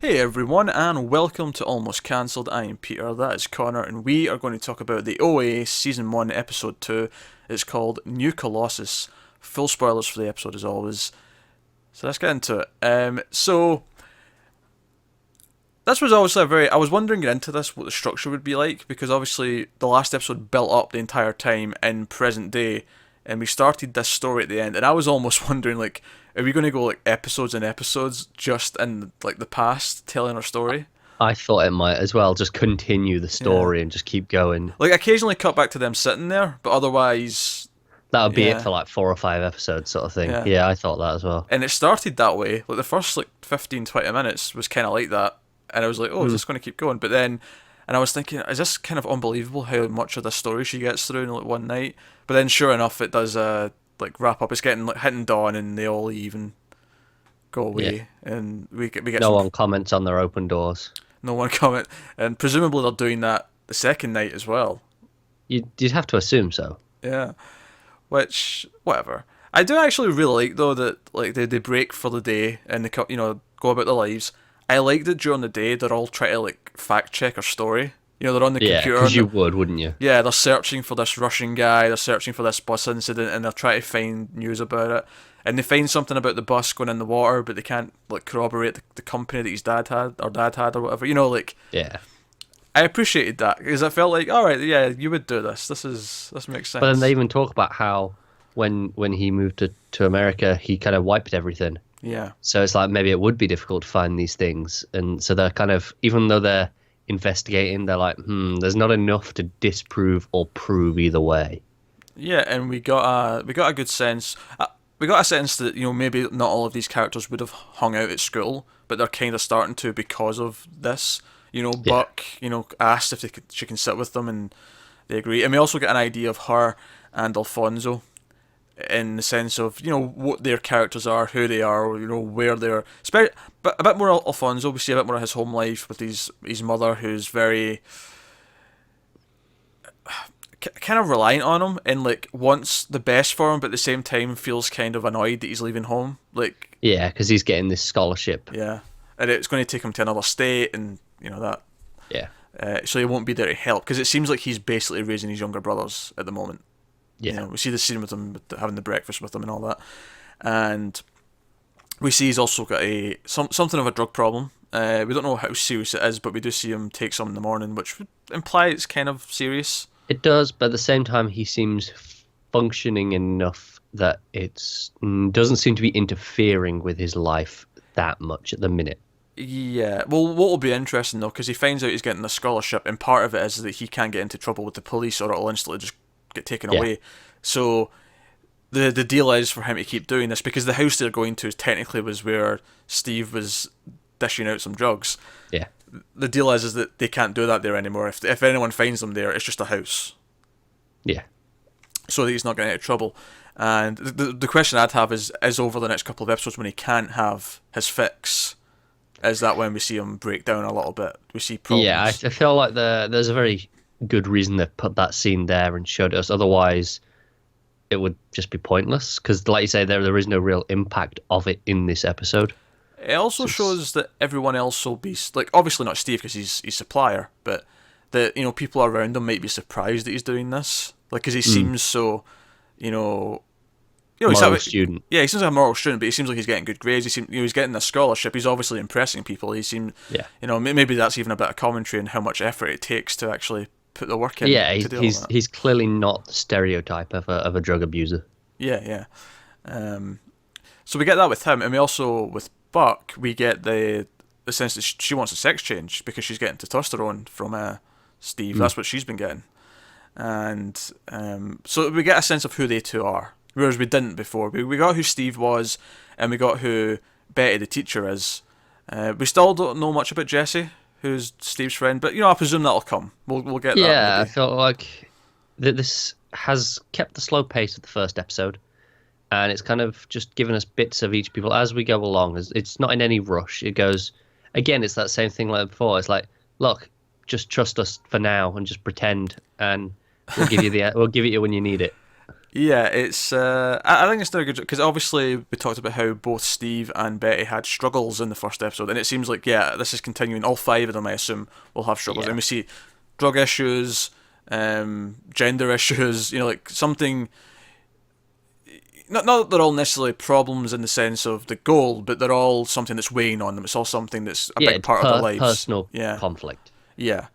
Hey everyone, and welcome to Almost Cancelled. I am Peter, that is Connor, and we are going to talk about the OA Season 1, Episode 2. It's called New Colossus. Full spoilers for the episode as always. So let's get into it. This was obviously I was wondering into this, what the structure would be like, because obviously the last episode built up the entire time in present day, and we started this story at the end, and I was almost wondering, like, are we going to go, like, episodes and episodes just in, like, the past, telling our story? I thought it might as well just continue the Yeah. story and just keep going. Like, occasionally cut back to them sitting there, but otherwise, That would be it yeah, for like 4 or 5 episodes sort of thing. yeah. Yeah, I thought that as well. And it started that way. Like, the first, like, 15, 20 minutes was kind of like that, and I was like, oh, is Mm. this going to keep going? But then, and I was thinking, is this kind of unbelievable how much of this story she gets through in, like, one night? But then, sure enough, it does, like, wrap up. It's getting, like, hitting dawn, and they all leave and go Yeah. away, and we get No some. one comments on their open doors. No one comment, and presumably they're doing that the second night as well. You'd have to assume so. Yeah, which whatever. I do actually really like though that like they break for the day and they go about their lives. I like that during the day they're all trying to like fact check our story. They're on the Yeah, computer because and you would, wouldn't you? yeah, they're searching for this Russian guy. They're searching for this bus incident, and they're trying to find news about it. And they find something about the bus going in the water, but they can't like corroborate the company that his dad had, or whatever. Like Yeah. I appreciated that because I felt like, all right, yeah, you would do this. This makes But then they sense. even talk about how when he moved to America, he kind of wiped everything. Yeah, So it's like maybe it would be difficult to find these things. And so they're kind of, even though they're investigating, they're like, there's not enough to disprove or prove either way. yeah, and we got a good sense. We got a sense that maybe not all of these characters would have hung out at school, but they're kind of starting to because of this. Yeah. Buck, asked if she can sit with them, and they agree. And we also get an idea of her and Alfonso in the sense of what their characters are, who they are, where they're. But a bit more Alfonso. We see a bit more of his home life with his mother, who's very kind of reliant on him and like wants the best for him, but at the same time feels kind of annoyed that he's leaving home. Like, Yeah, because he's getting this scholarship. yeah, and it's going to take him to another state, and that. Yeah. So he won't be there to help because it seems like he's basically raising his younger brothers at the moment. Yeah. We see the scene with him having the breakfast with them and all that, and we see he's also got something of a drug problem. We don't know how serious it is, but we do see him take some in the morning, which would imply it's kind of serious. It does, but at the same time, he seems functioning enough that it's doesn't seem to be interfering with his life that much at the minute. Yeah, well, what will be interesting though, because he finds out he's getting a scholarship, and part of it is that he can't get into trouble with the police, or it'll instantly just get taken Yeah, away. So the deal is for him to keep doing this because the house they're going to technically was where Steve was dishing out some drugs. yeah, The deal is that they can't do that there anymore. If anyone finds them there, it's just a house, yeah. so that he's not getting out of trouble. And the question I'd have is over the next couple of episodes when he can't have his fix. Is that when we see him break down a little bit? We see Yeah, I problems. feel like there's a very good reason they've put that scene there and showed us. Otherwise, it would just be pointless. Because, like you say, there is no real impact of it in this episode. It also So it's, shows that everyone else will be like obviously not Steve because he's supplier, but that people around him might be surprised that he's doing this. Like, because he seems so, you know, he's moral student. yeah, he seems like a moral student, but he seems like he's getting good grades. He's getting a scholarship. He's obviously impressing people. He seems, Yeah, maybe that's even a bit of commentary on how much effort it takes to actually put the work in yeah. to He's do all he's that. he's clearly not the stereotype of a drug abuser. Yeah, yeah. Um, so we get that with him, and we also with Buck we get the sense that she wants a sex change because she's getting testosterone from Steve. Mm. That's what she's been getting, and so we get a sense of who they two are, whereas we didn't before. We got who Steve was, and we got who Betty the teacher is. We still don't know much about Jesse, who's Steve's friend, but I presume that'll come. We'll get that Yeah, I maybe. felt like that this has kept the slow pace of the first episode, and it's kind of just given us bits of each people as we go along. It's not in any rush. It goes again. It's that same thing like before. It's like, look, just trust us for now and just pretend, and we'll give you the we'll give it you when you need it. Yeah, it's. I think it's done a good job because obviously we talked about how both Steve and Betty had struggles in the first episode, and it seems like this is continuing. All five of them, I assume, will have struggles, and Yeah. we see drug issues, gender issues. Like something. Not that they're all necessarily problems in the sense of the goal, but they're all something that's weighing on them. It's all something that's a Yeah, big it's part of their lives. personal Yeah, conflict. yeah,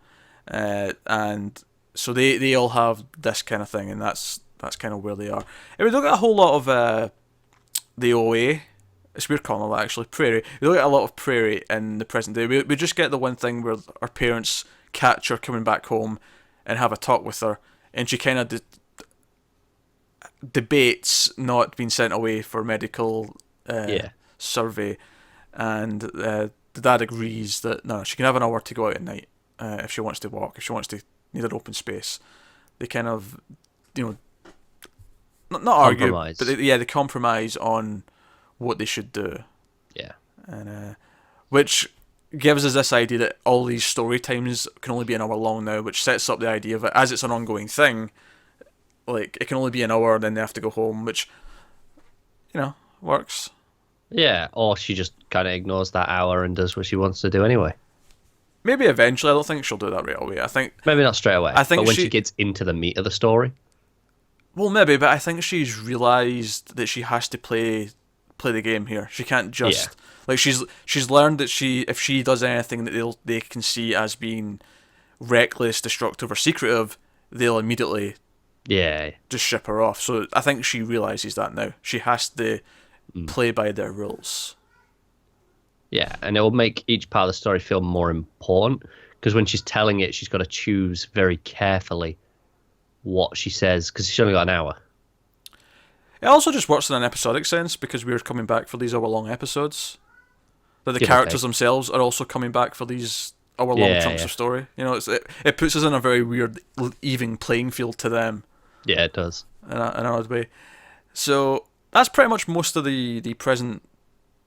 and so they all have this kind of thing, and that's kind of where they are. And we don't get a whole lot of the OA. It's weird calling it that actually. Prairie. We don't get a lot of Prairie in the present day. We just get the one thing where our parents catch her coming back home and have a talk with her, and she kind of debates not being sent away for medical Yeah. survey, and the dad agrees that no, she can have an hour to go out at night if she wants to walk, if she wants to need an open space. They kind of, you know, not argue, Compromise. but they compromise on what they should do, Yeah. and which gives us this idea that all these story times can only be an hour long now, which sets up the idea of it as it's an ongoing thing. Like it can only be an hour, then they have to go home, which works. Yeah, or she just kind of ignores that hour and does what she wants to do anyway. Maybe eventually. I don't think she'll do that right away. I think. Maybe not straight away, I think but when she she gets into the meat of the story. Well, maybe, but I think she's realised that she has to play the game here. She can't just like she's learned that if she does anything that they can see as being reckless, destructive, or secretive, they'll immediately Yeah. just ship her off. So I think she realises that now. She has to play by their rules. Yeah, and it will make each part of the story feel more important because when she's telling it, she's got to choose very carefully what she says because she's only got an hour. It also just works in an episodic sense because we're coming back for these hour-long episodes. That the Give or characters take. themselves are also coming back for these hour-long Yeah, chunks yeah. of story. It puts us in a very weird, even playing field to them Yeah, it does. in an odd way. So that's pretty much most of the present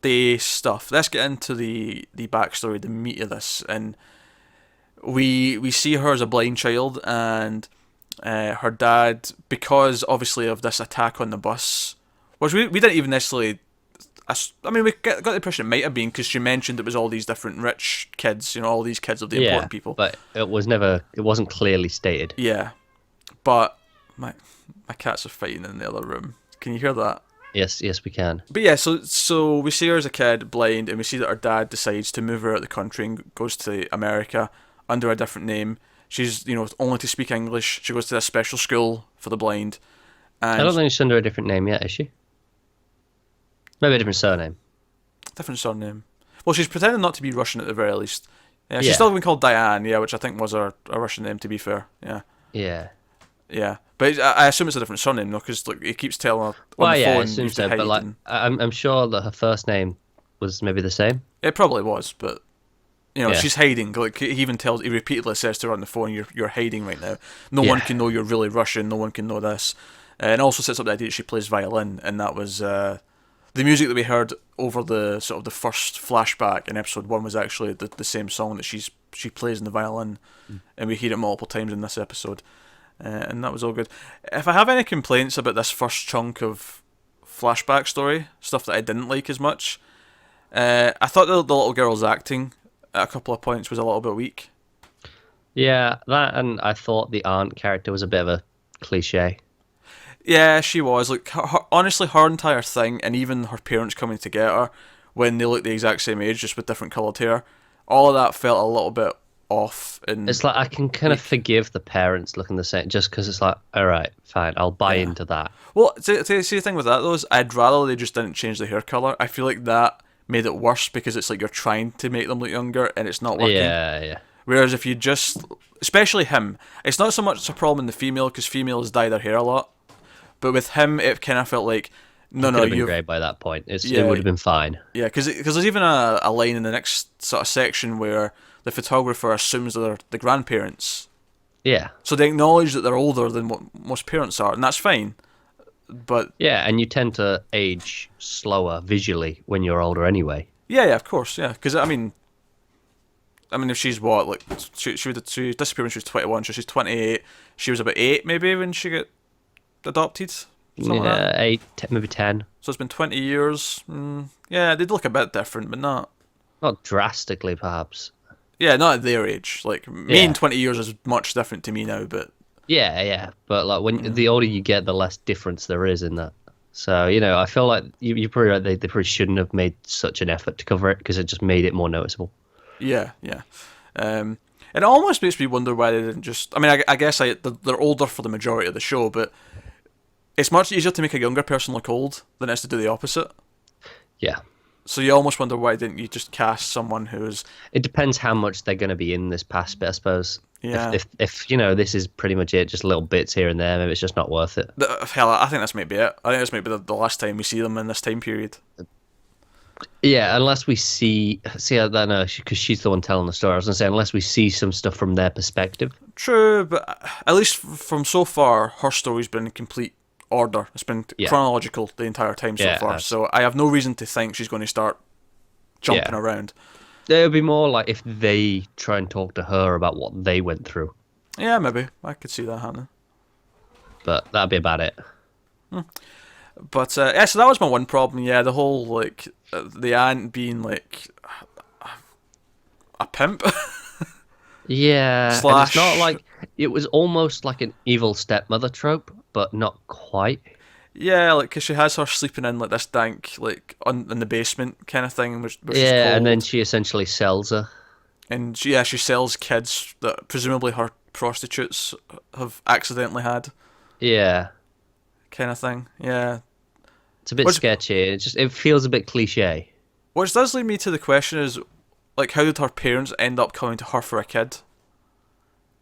day stuff. Let's get into the backstory, the meat of this, and we see her as a blind child, and her dad, because obviously of this attack on the bus, which we didn't even necessarily. I mean, we got the impression it might have been because she mentioned it was all these different rich kids, all these kids of the Yeah, important people. but it wasn't clearly stated. Yeah, but my cats are fighting in the other room. Can you hear that? Yes, we can. But yeah, so we see her as a kid, blind, and we see that her dad decides to move her out of the country and goes to America under a different name. She's, only to speak English. She goes to a special school for the blind. And I don't think she's under a different name yet, is she? Maybe a different surname. different surname. Well, she's pretending not to be Russian at the very least. Yeah, she's Yeah. still been called Diane, yeah, which I think was a Russian name, to be fair. Yeah. Yeah. Yeah. But I assume it's a different surname, though, because he keeps telling her on Well, the yeah, I phone. assume you have to so, but hide like, and- I'm sure that her first name was maybe the same. It probably was, but Yeah. she's hiding. Like he repeatedly says to her on the phone, "You're hiding right now. No one Yeah. can know you're really Russian. No one can know this." And also sets up the idea that she plays violin, and that was the music that we heard over the sort of the first flashback in episode 1 was actually the same song that she plays in the violin, and we hear it multiple times in this episode, and that was all good. If I have any complaints about this first chunk of flashback story, stuff that I didn't like as much, I thought the little girl's acting at a couple of points was a little bit weak. Yeah, that, and I thought the aunt character was a bit of a cliche. Yeah, she was. Like, honestly, her entire thing, and even her parents coming to get her when they look the exact same age, just with different coloured hair, all of that felt a little bit off. And It's like I can kind of forgive the parents looking the same, just because it's like, all right, fine, I'll buy into that. well, see the thing with that though is, I'd rather they just didn't change the hair colour. I feel like that made it worse because it's like you're trying to make them look younger and it's not working. Yeah. Whereas if you just, especially him, it's not so much a problem in the female because females dye their hair a lot. But with him, it kind of felt like, no, Could have been you, grey by that point. It Yeah. would have been fine. yeah, because there's even a line in the next sort of section where the photographer assumes that they're the grandparents, Yeah. so they acknowledge that they're older than what most parents are, and that's fine. But Yeah, and you tend to age slower visually when you're older anyway. yeah, of course, yeah, because I mean, if she's what, like she disappeared when she was 21, so she's 28. She was about 8 maybe when she got adopted, something like that. Yeah, 8, maybe 10. So it's been 20 years. Yeah, they'd look a bit different, but not. Not drastically, perhaps. Yeah, not at their age. Like me in Yeah. 20 years is much different to me now, but Yeah, yeah. But like when yeah, the older you get, the less difference there is in that. So, I feel like you're probably right. They probably shouldn't have made such an effort to cover it because it just made it more noticeable. yeah, yeah. It almost makes me wonder why they didn't just. I mean, I guess they're older for the majority of the show, but it's much easier to make a younger person look old than it is to do the opposite. Yeah. So you almost wonder why didn't you just cast someone who's It depends how much they're going to be in this past bit, I suppose. If, yeah. if, if, this is pretty much it, just little bits here and there, maybe it's just not worth it. Hell, I think this might be it. I think this might be the last time we see them in this time period. Yeah, unless we see, I don't know, because she's the one telling the story. I was going to say, unless we see some stuff from their perspective. True, but at least from so far, her story's been in complete order. It's been Yeah. chronological the entire time so Yeah, it far. has. So I have no reason to think she's going to start jumping Yeah. around. It would be more like if they try and talk to her about what they went through. Yeah, maybe I could see that happening. But that'd be about it. But yeah, so that was my one problem. Yeah, the whole like the aunt being like a pimp Yeah, and it's slash. not like it was almost like an evil stepmother trope, but not quite. Yeah, like because she has her sleeping in like this dank, like in the basement kind of thing, which is Yeah, and then cold. she essentially sells her. And she sells kids that presumably her prostitutes have accidentally had, Yeah, kind of thing. Yeah, it's a bit which sketchy. It feels a bit cliche. which does lead me to the question is like how did her parents end up coming to her for a kid?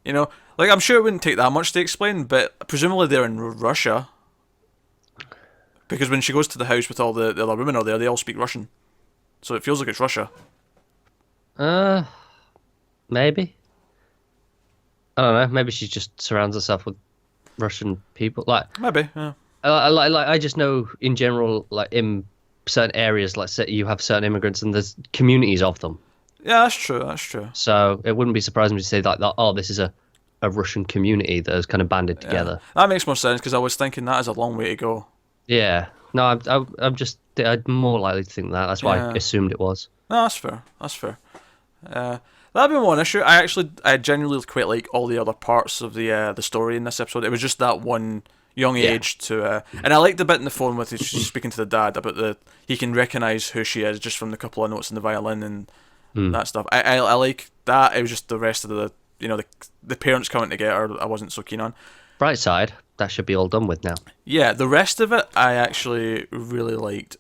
You know, like I'm sure it wouldn't take that much to explain, but presumably they're in Russia because when she goes to the house with all the other women are there, they all speak Russian, so it feels like it's Russia. Uh, Maybe. I don't know. Maybe she just surrounds herself with Russian people. Maybe, yeah. I just know in general, like in certain areas, like say you have certain immigrants and there's communities of them. Yeah, that's true. That's true. So it wouldn't be surprising to say like that. Oh, this is a Russian community that has kind of banded Yeah, together. that makes more sense because I was thinking that is a long way to go. Yeah. No, I'm more likely to think that. That's why I Yeah. assumed it was. No, that's fair. That's fair. That'd be one issue. I genuinely quite like all the other parts of the story in this episode. It was just that one young Yeah. age and I liked the bit in the phone with she's speaking to the dad about he can recognize who she is just from the couple of notes in the violin and that stuff. I like that. It was just the rest of the parents coming to get her. I wasn't so keen on. Bright side, that should be all done with now. Yeah, the rest of it I actually really liked.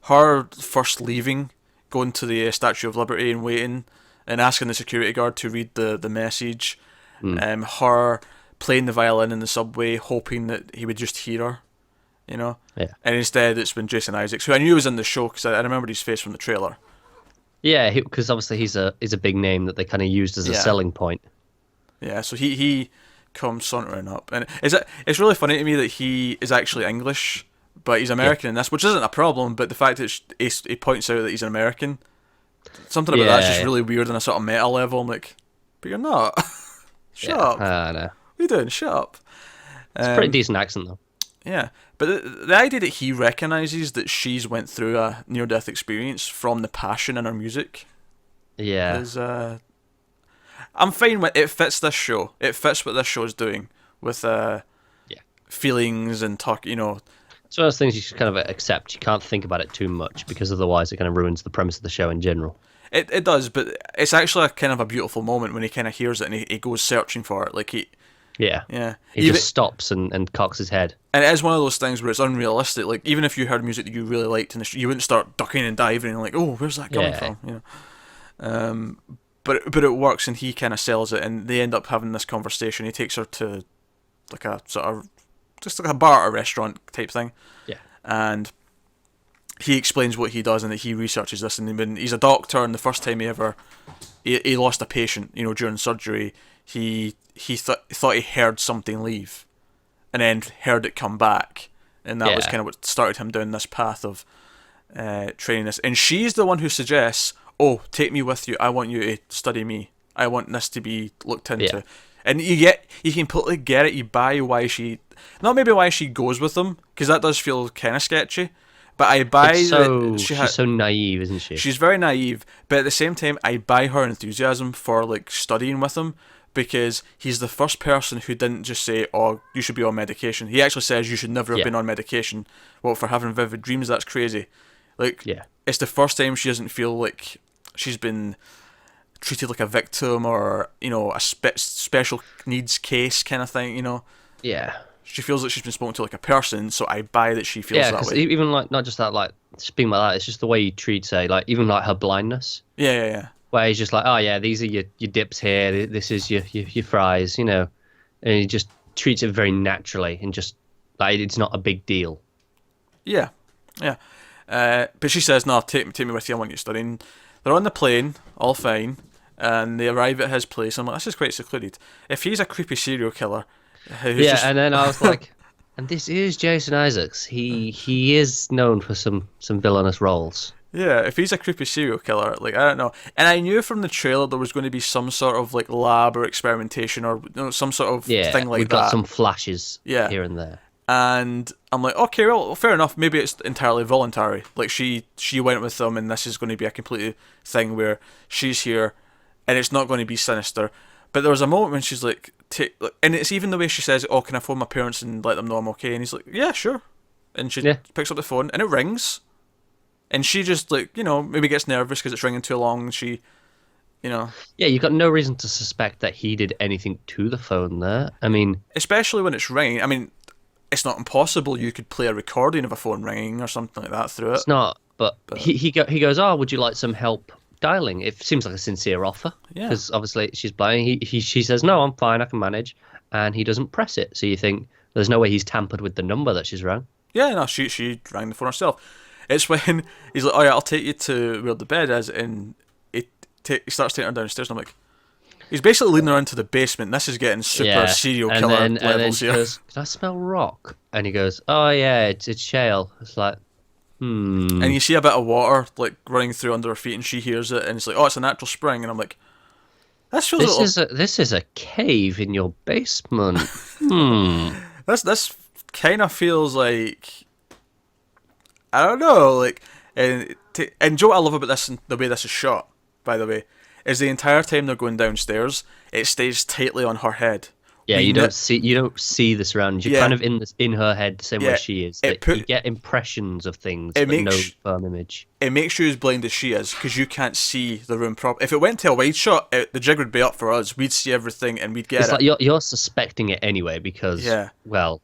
Her first leaving, going to the Statue of Liberty and waiting, and asking the security guard to read the message. Her playing the violin in the subway, hoping that he would just hear her, Yeah. And instead it's been Jason Isaacs, who I knew was in the show because I remembered his face from the trailer. Yeah, because obviously he's a big name that they kind of used as a Yeah. selling point. Yeah, so he comes sauntering up, and it's really funny to me that he is actually English, but he's American in this, which isn't a problem. But the fact that he points out that he's an American, something about that's just Yeah. really weird on a sort of meta level. I'm like, but you're not. Shut Yeah, up. I know. What are you doing? Shut up. It's a pretty decent accent though. Yeah, but the idea that he recognizes that she's went through a near-death experience from the passion in her music Yeah. is I'm fine with it. Fits this show. It fits what this show is doing with Yeah. feelings and talk. It's one of those things you should kind of accept. You can't think about it too much because otherwise it kind of ruins the premise of the show in general. It does, but it's actually a kind of a beautiful moment when he kind of hears it and he goes searching for it. Like Yeah. yeah, He even, just stops and cocks his head. and it is one of those things where it's unrealistic. Like even if you heard music that you really liked in the you wouldn't start ducking and diving and like, oh, where's that coming Yeah. from? But it works and he kind of sells it and they end up having this conversation. He takes her to like a sort of just like a bar or a restaurant type thing. Yeah. And he explains what he does and that he researches this. And when he's a doctor, and the first time he lost a patient, during surgery, he thought he heard something leave, and then heard it come back, and that was Yeah. kind of what started him down this path of training this. And she's the one who suggests, "Oh, take me with you. I want you to study me. I want this to be looked into." Yeah. And you completely get it. You buy why she, not maybe why she goes with them, because that does feel kind of sketchy. But I buy that She's so naive, isn't she? she's very naive. But at the same time, I buy her enthusiasm for like studying with him, because he's the first person who didn't just say, "Oh, you should be on medication." He actually says you should never have Yeah. been on medication. Well, for having vivid dreams, that's crazy. Like, Yeah. it's the first time she doesn't feel like she's been treated like a victim, or a special needs case kind of thing. Yeah. She feels like she's been spoken to like a person. So I buy that she feels Yeah, that because way. even like not just that, like speaking like that, it's just the way he treats her, like even like her blindness, Yeah. where he's just like, oh yeah, these are your dips here, this is your fries, and he just treats it very naturally and just like it's not a big deal. Yeah. But she says, "No, take me with you. I want you studying." They're on the plane, all fine, and they arrive at his place. I'm like, this is quite secluded. If he's a creepy serial killer, who's Yeah, just and then I was like, and this is Jason Isaacs. He is known for some villainous roles. yeah, if he's a creepy serial killer, like, I don't know. And I knew from the trailer there was going to be some sort of like lab or experimentation, or some sort of Yeah, thing like we've got that. some flashes Yeah. here and there. And I'm like, okay, well, fair enough. Maybe it's entirely voluntary. Like, she went with them, and this is going to be a completely thing where she's here, and it's not going to be sinister. But there was a moment when she's like, and it's even the way she says, "Oh, can I phone my parents and let them know I'm okay?" And he's like, "Yeah, sure." And she picks up the phone, and it rings, and she just like, maybe gets nervous because it's ringing too long. And she, Yeah, you've got no reason to suspect that he did anything to the phone there. I mean, especially when it's ringing. I mean, it's not impossible you could play a recording of a phone ringing or something like that through it. it's not. But he goes, oh, would you like some help dialing? It seems like a sincere offer. Yeah. Because obviously she's blind. She says, no, I'm fine, I can manage. And he doesn't press it. So you think there's no way he's tampered with the number that she's rang. Yeah, no, she rang the phone herself. It's when he's like, "Oh yeah, I'll take you to where the bed is," and he starts taking her downstairs, and I'm like, he's basically leading her into the basement. This is getting super serial killer and then levels she here. goes, can I smell rock? And he goes, oh yeah, it's shale. It's like, And you see a bit of water like running through under her feet, and she hears it, and it's like, "Oh, it's a natural spring," and I'm like, "This feels this is a cave in your basement." This kind of feels like, I don't know, like, and Joe, what I love about this and the way this is shot, by the way, is the entire time they're going downstairs, it stays tightly on her head. Yeah, you don't see the surroundings. You're kind of in her head the same way she is. You get impressions of things, but no firm image. It makes you as blind as she is, because you can't see the room properly. If it went to a wide shot, the jig would be up for us. We'd see everything, and we'd get it's it. Like you're suspecting it anyway because, well,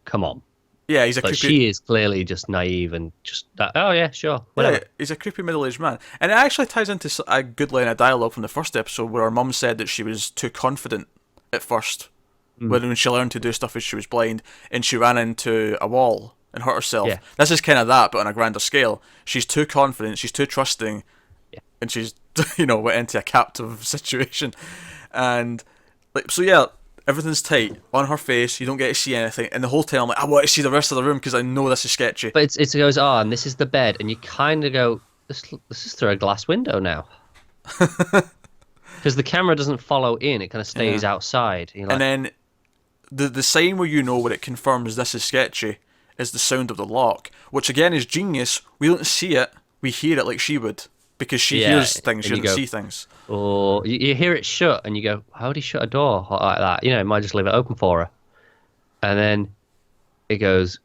come on. Yeah, But she is clearly just naive and just that. Oh yeah, sure, whatever. Yeah, he's a creepy middle-aged man, and it actually ties into a good line of dialogue from the first episode where her mum said that she was too confident at first, when she learned to do stuff as she was blind, and she ran into a wall and hurt herself. Yeah. This is kind of that, but on a grander scale. She's too confident, she's too trusting, and she's went into a captive situation, and everything's tight on her face. You don't get to see anything, and the whole time I'm like, I want to see the rest of the room because I know this is sketchy. But it goes on. This is the bed, and you kind of go, this is through a glass window now, because the camera doesn't follow in; it kind of stays outside. You're like, and then the sign where when it confirms this is sketchy is the sound of the lock, which again is genius. We don't see it, we hear it like she would, because she hears things, she doesn't see things. Or you hear it shut, and you go, how would he shut a door like that? It might just leave it open for her. And then it goes,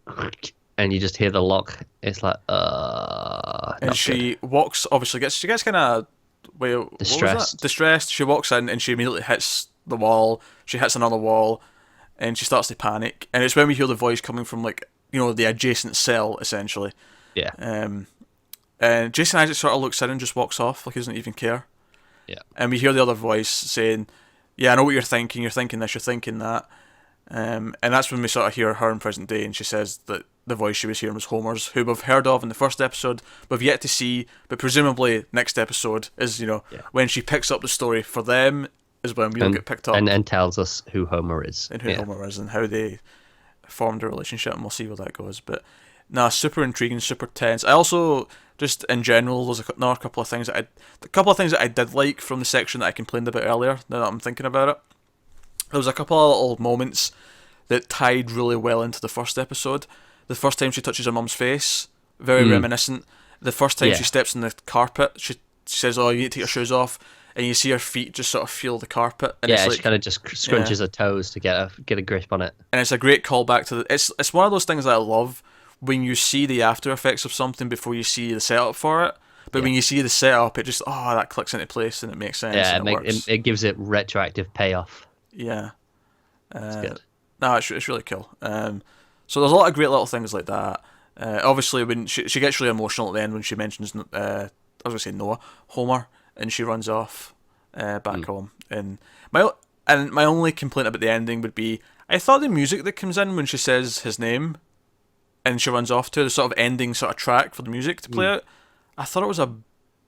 and you just hear the lock. It's like, and she walks, obviously she gets kind of distressed. She walks in, and she immediately hits the wall. She hits another wall, and she starts to panic. And it's when we hear the voice coming from the adjacent cell, essentially. Yeah. And Jason Isaac sort of looks in and just walks off, like he doesn't even care. Yeah. And we hear the other voice saying, "Yeah, I know what you're thinking. You're thinking this. You're thinking that." And that's when we sort of hear her in present day, and she says that the voice she was hearing was Homer's, who we've heard of in the first episode, we've yet to see, but presumably next episode is, when she picks up the story for them, is when we'll get picked up. And tells us who Homer is. And who Homer is, and how they formed a relationship, and we'll see where that goes. But super intriguing, super tense. I also, just in general, there's another couple of things that I did like from the section that I complained about earlier, now that I'm thinking about it. there was a couple of little moments that tied really well into the first episode. The first time she touches her mum's face, very reminiscent. The first time she Yeah. steps on the carpet, she says, "Oh, you need to take your shoes off," and you see her feet just sort of feel the carpet, and it's Yeah, she like, kind of just yeah, scrunches her toes to get a grip on it. and it's a great callback to the. It's one of those things that I love when you see the after effects of something before you see the setup for it. But Yeah. when you see the setup, it just that clicks into place and it makes sense Yeah, and it works. it gives it retroactive payoff. Yeah. It's good. No, it's really cool. So there's a lot of great little things like that. Obviously, when she gets really emotional at the end when she mentions, I was gonna say Noah, Homer, and she runs off back home. And my only complaint about the ending would be I thought the music that comes in when she says his name, and she runs off to the sort of ending sort of track for the music to play out. I thought it was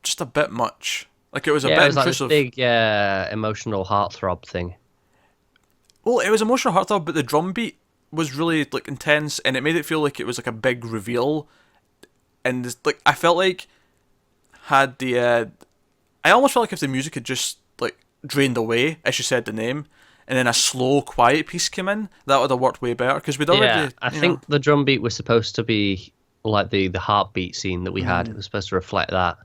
just a bit much. Like it was a Yeah, bit it was like this intrusive. big emotional heartthrob thing. Well, it was emotional heartthrob, but the drum beat was really like intense, and it made it feel like it was like a big reveal. And like I felt like had the I almost felt like if the music had just like drained away as she said the name, and then a slow, quiet piece came in, that would have worked way better because we'd Yeah, already, I you know, think the drum beat was supposed to be like the heartbeat scene that we had. It was supposed to reflect that.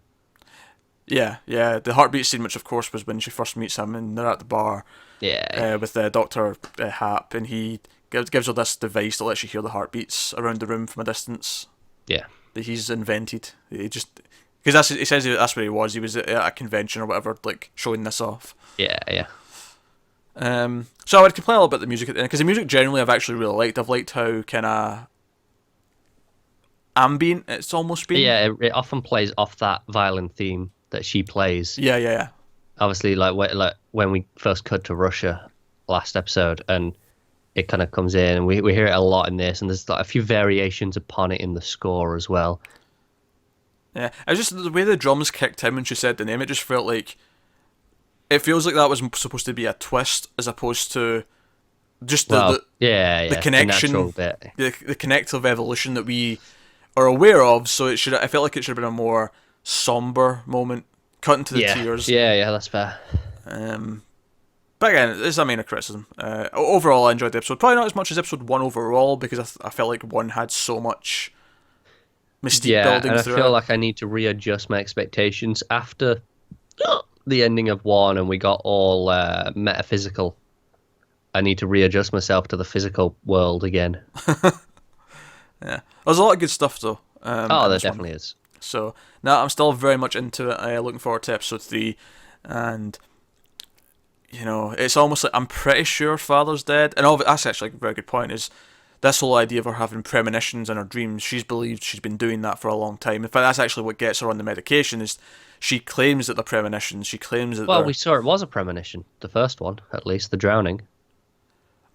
yeah, the heartbeat scene, which of course was when she first meets him, and they're at the bar Yeah, with Doctor Hap, and he gives her this device that lets you hear the heartbeats around the room from a distance yeah, that he's invented. He just because he says that's where he was. He was at a convention or whatever, like showing this off. yeah. So I would complain a little bit the music at the end because the music generally I've actually really liked. I've liked how kind of ambient it's almost been. Yeah, it often plays off that violin theme that she plays. Yeah. Obviously, like when we first cut to Russia last episode, and it kind of comes in, and we hear it a lot in this, and there's like a few variations upon it in the score as well. Yeah, I just the way the drums kicked in when she said the name, it just felt like it feels like that was supposed to be a twist as opposed to just Well, yeah, the the connection, natural bit. the connective evolution that we are aware of. So it should I felt like it should have been a more somber moment, cutting to the Yeah, tears. yeah, that's fair. But again, this is a minor criticism. Overall, I enjoyed the episode. Probably not as much as episode one overall because I felt like one had so much mystique Yeah, building and I through feel it. like I need to readjust my expectations after the ending of one, and we got all metaphysical. I need to readjust myself to the physical world again. Yeah, there's a lot of good stuff though. Oh, in there this one. definitely is. So now I'm still very much into it. Looking forward to episode 3, and you know it's almost like I'm pretty sure Father's dead. And that's actually a very good point. Is this whole idea of her having premonitions in her dreams? She's believed she's been doing that for a long time. In fact, that's actually what gets her on the medication. Is she claims that they're premonitions. She claims that Well, they're we saw it was a premonition. The first one, at least, the drowning.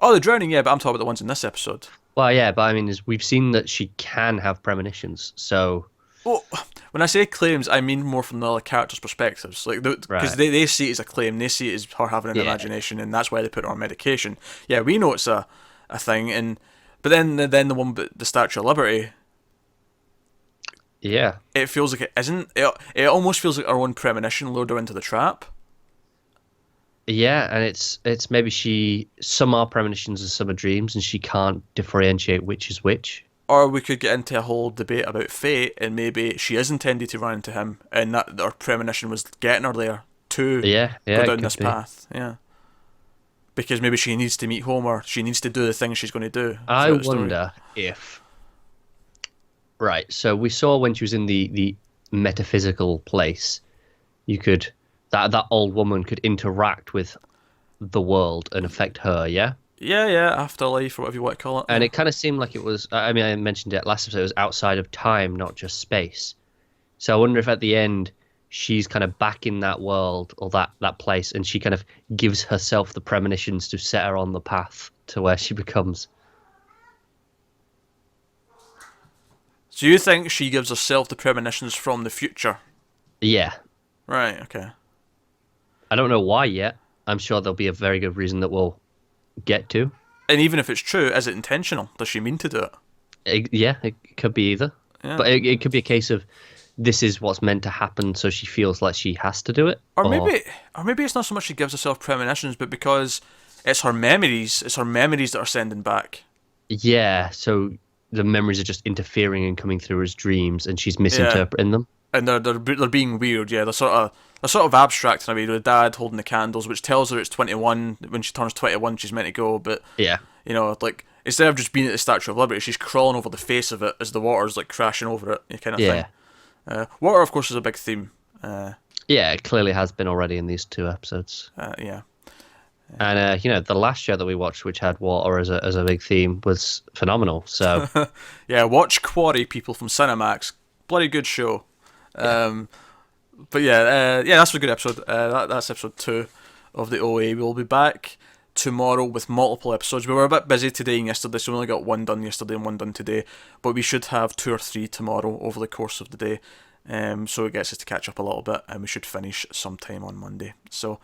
the drowning. Yeah, but I'm talking about the ones in this episode. Well, yeah, but I mean, we've seen that she can have premonitions. So, Well, when I say claims, I mean more from the other characters' perspectives. Like, because Right. they see it as a claim, they see it as her having an Yeah. imagination, and that's why they put her on medication. Yeah, we know it's a thing, but then the one, the Statue of Liberty, yeah, it feels like it isn't. It almost feels like our own premonition lured her into the trap. yeah, and it's maybe some are premonitions and some are dreams, and she can't differentiate which is which. Or we could get into a whole debate about fate, and maybe she is intended to run into him, and that her premonition was getting her there to Yeah, go it down could this be. path. Yeah. Because maybe she needs to meet Homer. She needs to do the things she's going to do. I throughout the story. wonder if. Right, so we saw when she was in the metaphysical place, you could that old woman could interact with the world and affect her, yeah? Yeah, afterlife or whatever you want to call it. And it kind of seemed like it was, I mean, I mentioned it last episode, it was outside of time, not just space. So I wonder if at the end she's kind of back in that world or that place, and she kind of gives herself the premonitions to set her on the path to where she becomes. So you think she gives herself the premonitions from the future? Yeah. Right, okay. I don't know why yet. I'm sure there'll be a very good reason that we'll get to. And even if it's true, is it intentional? Does she mean to do it? Yeah, it could be either. Yeah. But it could be a case of this is what's meant to happen, so she feels like she has to do it. Or maybe it's not so much she gives herself premonitions, but because it's her memories. It's her memories that are sending back. Yeah, so the memories are just interfering and coming through as dreams, and she's Yeah, misinterpreting them. and they're being weird. Yeah, they're sort of abstract in a way. The dad holding the candles, which tells her it's 21. When she turns 21, she's meant to go. But Yeah, like instead of just being at the Statue of Liberty, she's crawling over the face of it as the water's like crashing over it, kind of thing. yeah, Water, of course, is a big theme. yeah. It clearly has been already in these 2 episodes. Yeah. And the last show that we watched, which had water as a big theme, was phenomenal. So Yeah, watch Quarry, people, from Cinemax. Bloody good show. But yeah, that's a good episode. That's episode 2 of the OA. We'll be back tomorrow with multiple episodes. We were a bit busy today and yesterday, so we only got one done yesterday and one done today. But we should have 2 or 3 tomorrow over the course of the day. So it gets us to catch up a little bit, and we should finish sometime on Monday. So,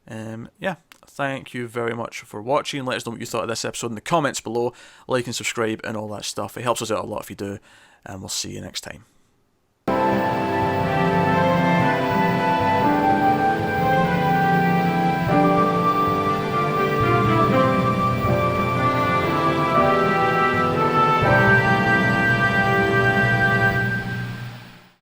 yeah, thank you very much for watching. Let us know what you thought of this episode in the comments below. Like and subscribe and all that stuff. It helps us out a lot if you do. And we'll see you next time.